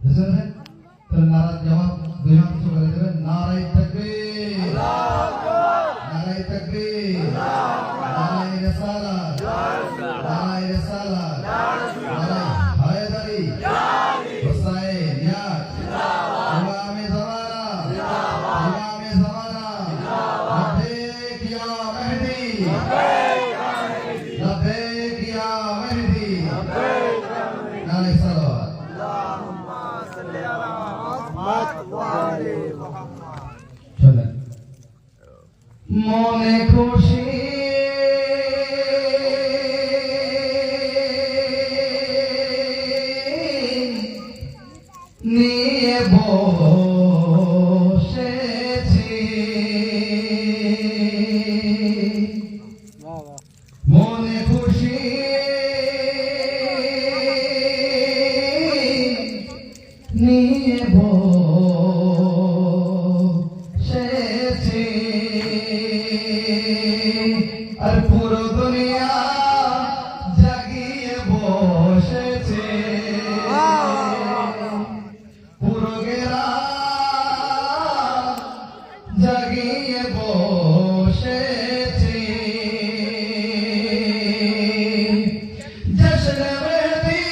বুঝলেন? তো নারার জবাব দুই হাত উঁচু করে দেবেন, নারায়ে তাকবীর, নারায়ে তাকবীর, নারায়ে রিসালাত, নারায়ে রিসালাত, নারায়ে হায়দারি, হুসাইন ইয়াদ, ইমামে জামানা, ইমামে জামানা, লব্বৈক ইয়া মেহদি, লব্বৈক ইয়া মেহদি, নারায়ে সালাওয়াত। চলেন। মনে খুশি নিয়ে বসেছি, মনে খুশি নিয়ে বসেছি, আর পুরো দুনিয়া জাগিয়ে বসেছে, পুরো গ্রাম জাগিয়ে বসেছে, জশ্ন মেহেদি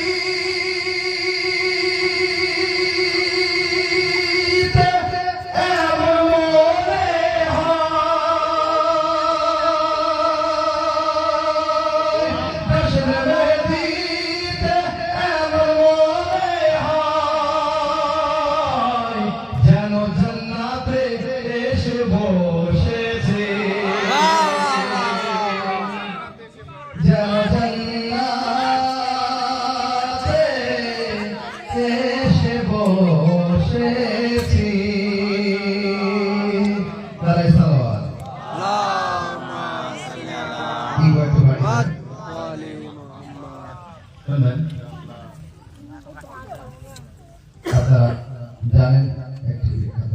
আপনারা জানেন একটি বিখ্যাত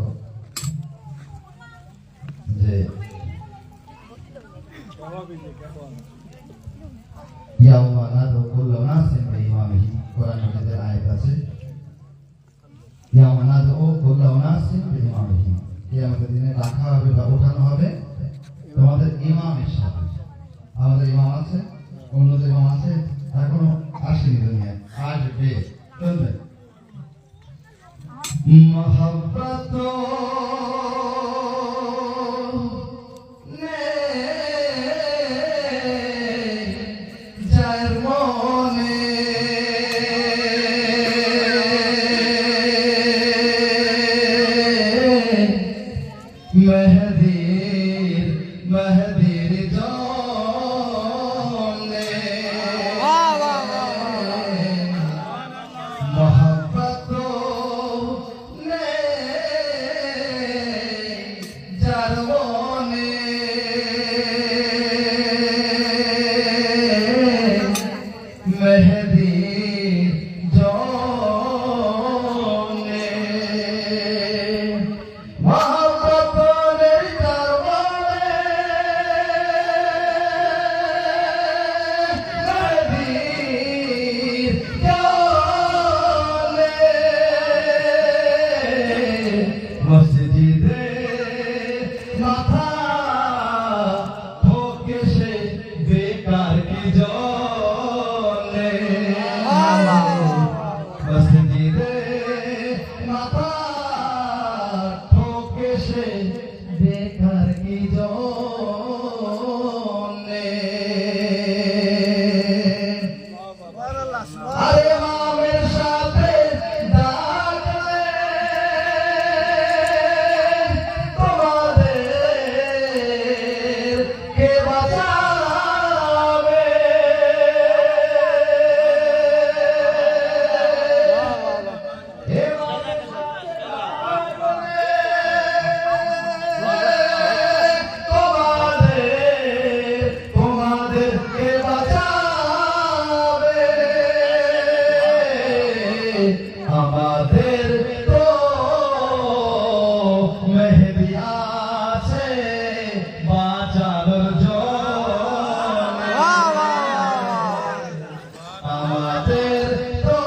যে ইয়াউমা নাদউ কুল্লু নাসিন বিইমামিহি, কোরআন মাজিদের আয়াত আছে, ইয়াউমা নাদউ কুল্লু নাসিন বিইমামিহি, কিয়ামতের দিনে রাখা হবে বা ওঠানো হবে তোমাদের ইমামের সাথে। আমাদের ইমাম আছে, অন্যদের ইমাম আছে, এখনো আসেনি দুনিয়ায়, আসবে। চলবে। মোহাব্বত নে যার মনে, মেহেদির মেহেদির জনে, মোহাব্বত নে যার মনে, মেহেদির জনে, মোহাব্বত নে যার মনে, মেহেদির জনে, মসজিদে মাথা ঠোকে সে বেকার কি জনে, মসজিদে মাথা ঠোকে সে বেকার কি জনে, আরে মামের সাথে ডাকলে তোমাদের কে বাঁচাবে, হে মামের সাথে ডাকলে তোমাদের কে বাঁচাবে, আমাদের তো মেহেদি আছে বাঁচানোর জন্য, আমাদের তো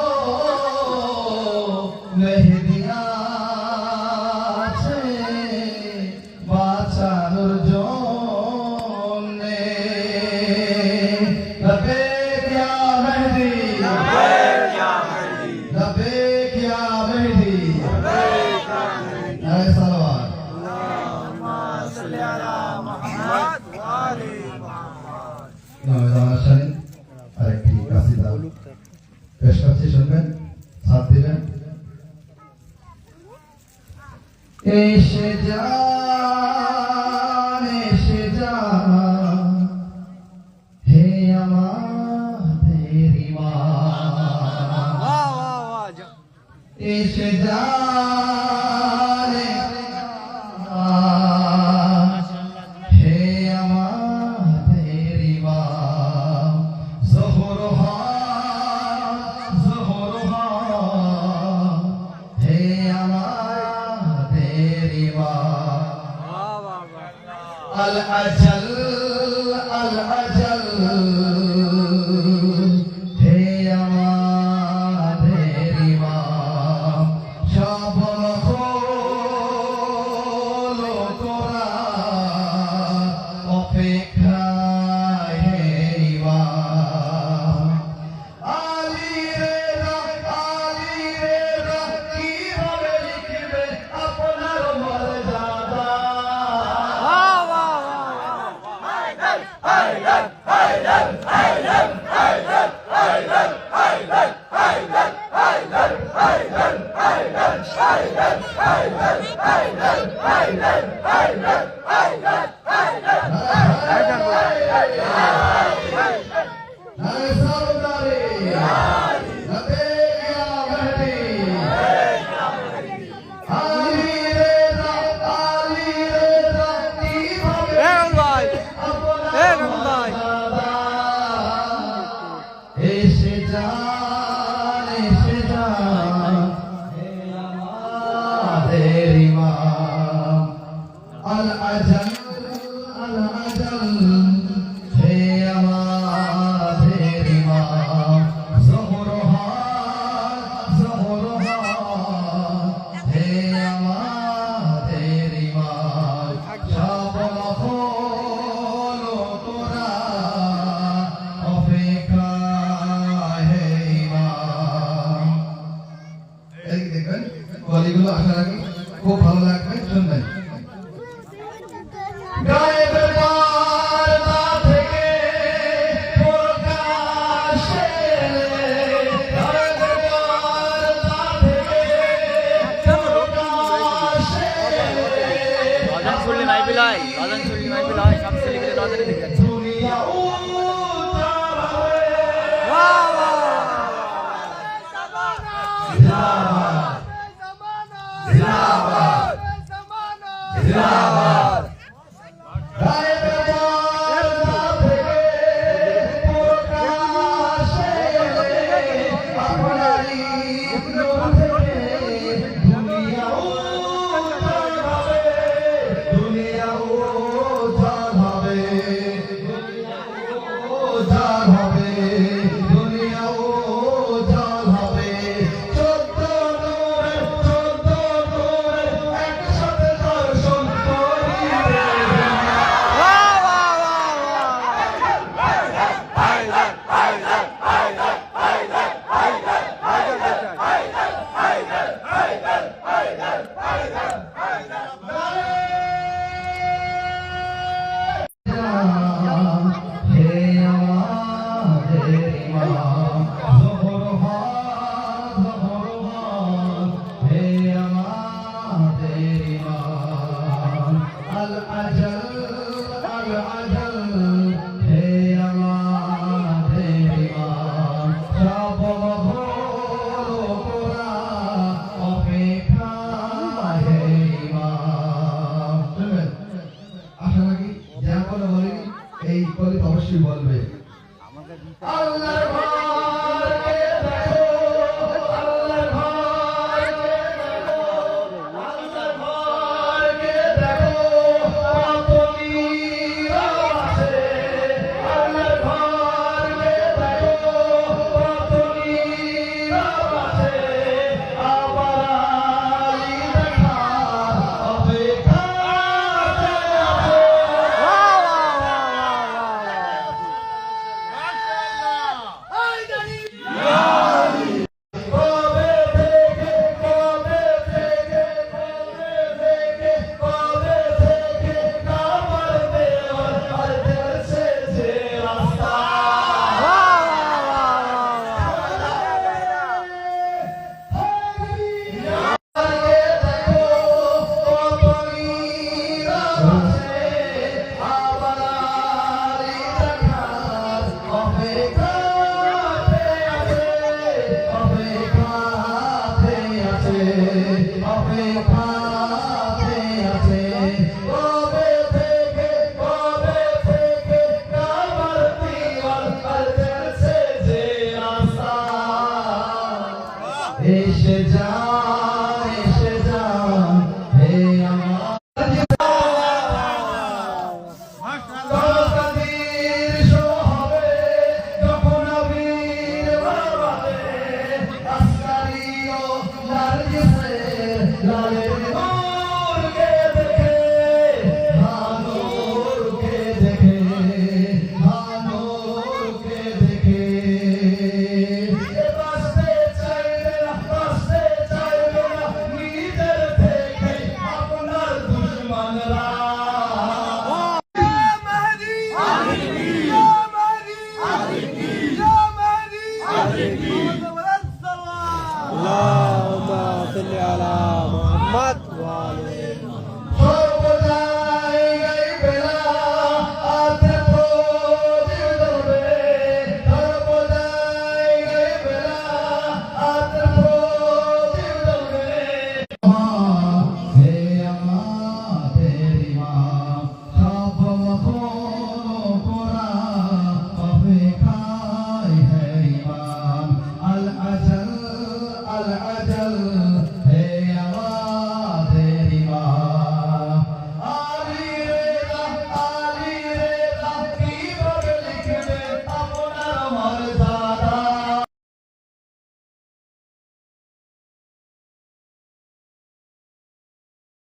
মেহেদি আছে বাঁচানোর জন্যে লব্বেক ইয়া মেহেদি লব্বেক ইয়া মেহেদি আরে সালাওয়াত আল্লাহুম্মা সাল্লি আলা মুহাম্মদ ওয়া আলি মুহাম্মদ আরেকটি কাসিদা পেশ করছি, শুনবেন, সাথ দিবেন। এসে যান হে আমাদের ইমাম, এসে যান হে আমাদের ইমাম, জোহরহা হে আমাদের ইমাম, আল আজল হে আমাদের ইমাম, সব হলো তোরা অপেক্ষায় হে ইমাম, আলী রে কিভাবে লিখবে আপনার মর্যাদা, এসে যান হে আমাদের ইমাম, আল আজল হে আমাদের ইমাম, জোহরহা হে আমাদের ইমাম, সব হলো তোরা অপেক্ষায় হে ইমাম। এই দেখবেন গলিগুলো আসার আগে খুব ভালো লাগবে, শুনবেন। গায়েবের পর্দা থেকে প্রকাশে, গায়েবের পর্দা থেকে প্রকাশে, আজান শুনলে মাইবিল হয়, আজান শুনলে মাইবিল হয়, সব ছেলেগুলো আজানে দেখে যাচ্ছে। দুনিয়া জিন্দাবাদ জিন্দাবাদ, গায়েবের পর্দা থেকে প্রকাশে, আপনারই নূর থেকে দুনিয়া উজ্জ্বল হবে, দুনিয়া উজ্জ্বল হবে, দুনিয়া উজ্জ্বল হবে, দুনিয়া উজ্জ্বল হবে, 14 নূরে একসাথে দর্শন করিবে। হে আমাদের ইমাম, জোহরহা হে আমাদের ইমাম, আল আজল হে আমাদের ইমাম, সব হলো তোরা অপেক্ষায় হে ইমাম। লেখাতে আছে কবে থেকে কাবার দিওয়ার করছে যে আশা এসে যা হে আমার কলকাতির শোভে যখন বীর বাবারে আসকারিও নার্গিসের লালের নূরকে দেখে নূরকে দেখে নূরকে দেখে বাঁচতে চাইবে না নিজের থেকে আপনার দুশ্মনরা اللهم صل على محمد وعلى